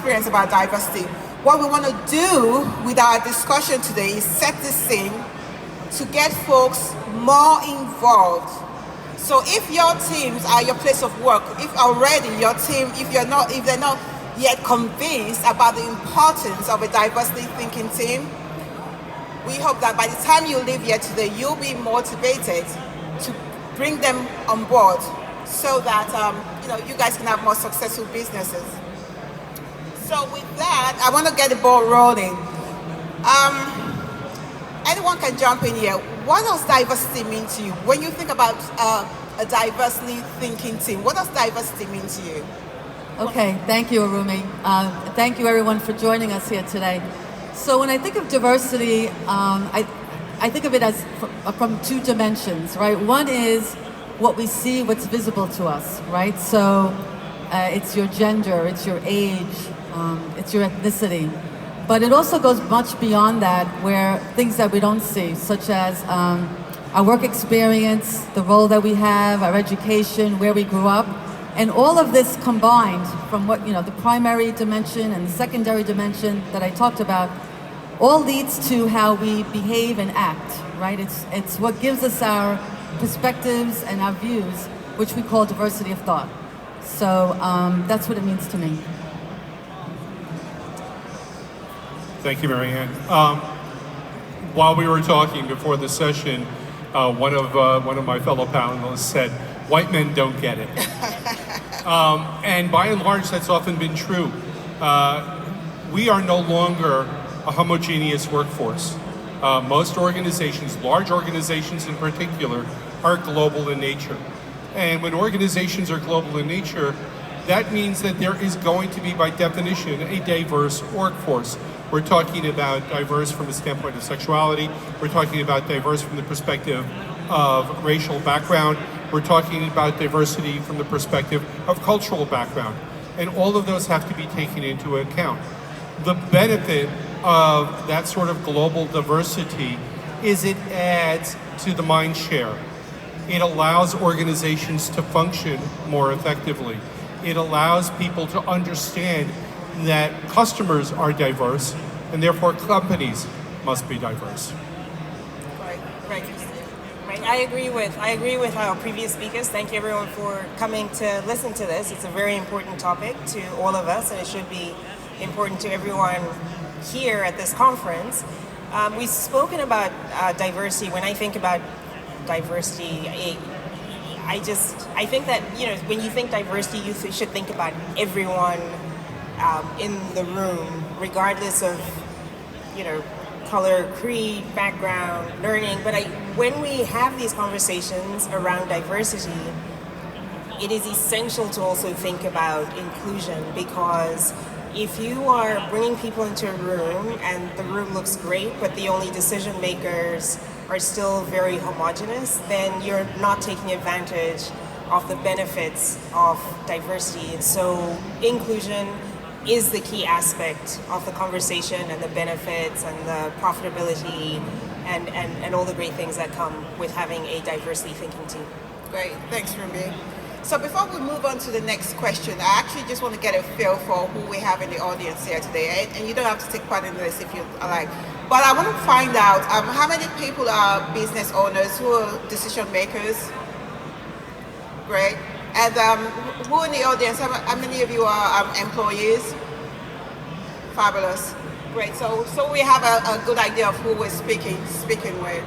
experience about diversity. What we want to do with our discussion today is set the scene to get folks more involved. So if your teams are your place of work, if already your team, if they're not yet convinced about the importance of a diversity thinking team, we hope that by the time you leave here today, you'll be motivated to bring them on board so that you guys can have more successful businesses. So with that, I want to get the ball rolling. Anyone can jump in here. What does diversity mean to you? When you think about a diversity thinking team, what does diversity mean to you? Okay, thank you, Arumi. Thank you, everyone, for joining us here today. So when I think of diversity, I think of it as from two dimensions, right? One is what we see, what's visible to us, right? So it's your gender, it's your age, it's your ethnicity. But it also goes much beyond that, where things that we don't see, such as our work experience, the role that we have, our education, where we grew up. And all of this combined from what, the primary dimension and the secondary dimension that I talked about, all leads to how we behave and act, right? It's what gives us our perspectives and our views, which we call diversity of thought. So that's what it means to me. Thank you, Marianne. While we were talking before the session, one of my fellow panelists said, "White men don't get it." And by and large, that's often been true. We are no longer a homogeneous workforce. Most organizations, large organizations in particular, are global in nature. And when organizations are global in nature, that means that there is going to be, by definition, a diverse workforce. We're talking about diverse from the standpoint of sexuality. We're talking about diverse from the perspective of racial background. We're talking about diversity from the perspective of cultural background. And all of those have to be taken into account. The benefit of that sort of global diversity is it adds to the mind share. It allows organizations to function more effectively. It allows people to understand that customers are diverse, and therefore companies must be diverse. Right. I agree with our previous speakers. Thank you, everyone, for coming to listen to this. It's a very important topic to all of us, and it should be important to everyone here at this conference. We've spoken about diversity. When I think about diversity, I think that when you think diversity, you should think about everyone in the room, regardless of color, creed, background, learning. But when we have these conversations around diversity, it is essential to also think about inclusion, because if you are bringing people into a room and the room looks great, but the only decision makers are still very homogenous, then you're not taking advantage of the benefits of diversity. And so inclusion is the key aspect of the conversation and the benefits and the profitability and all the great things that come with having a diversity thinking team. Great, thanks, Rumi. So before we move on to the next question, I actually just want to get a feel for who we have in the audience here today. And you don't have to take part in this if you like. But I want to find out how many people are business owners, who are decision makers. Great. And who in the audience, how many of you are employees? Fabulous. Great. So we have a good idea of who we're speaking with.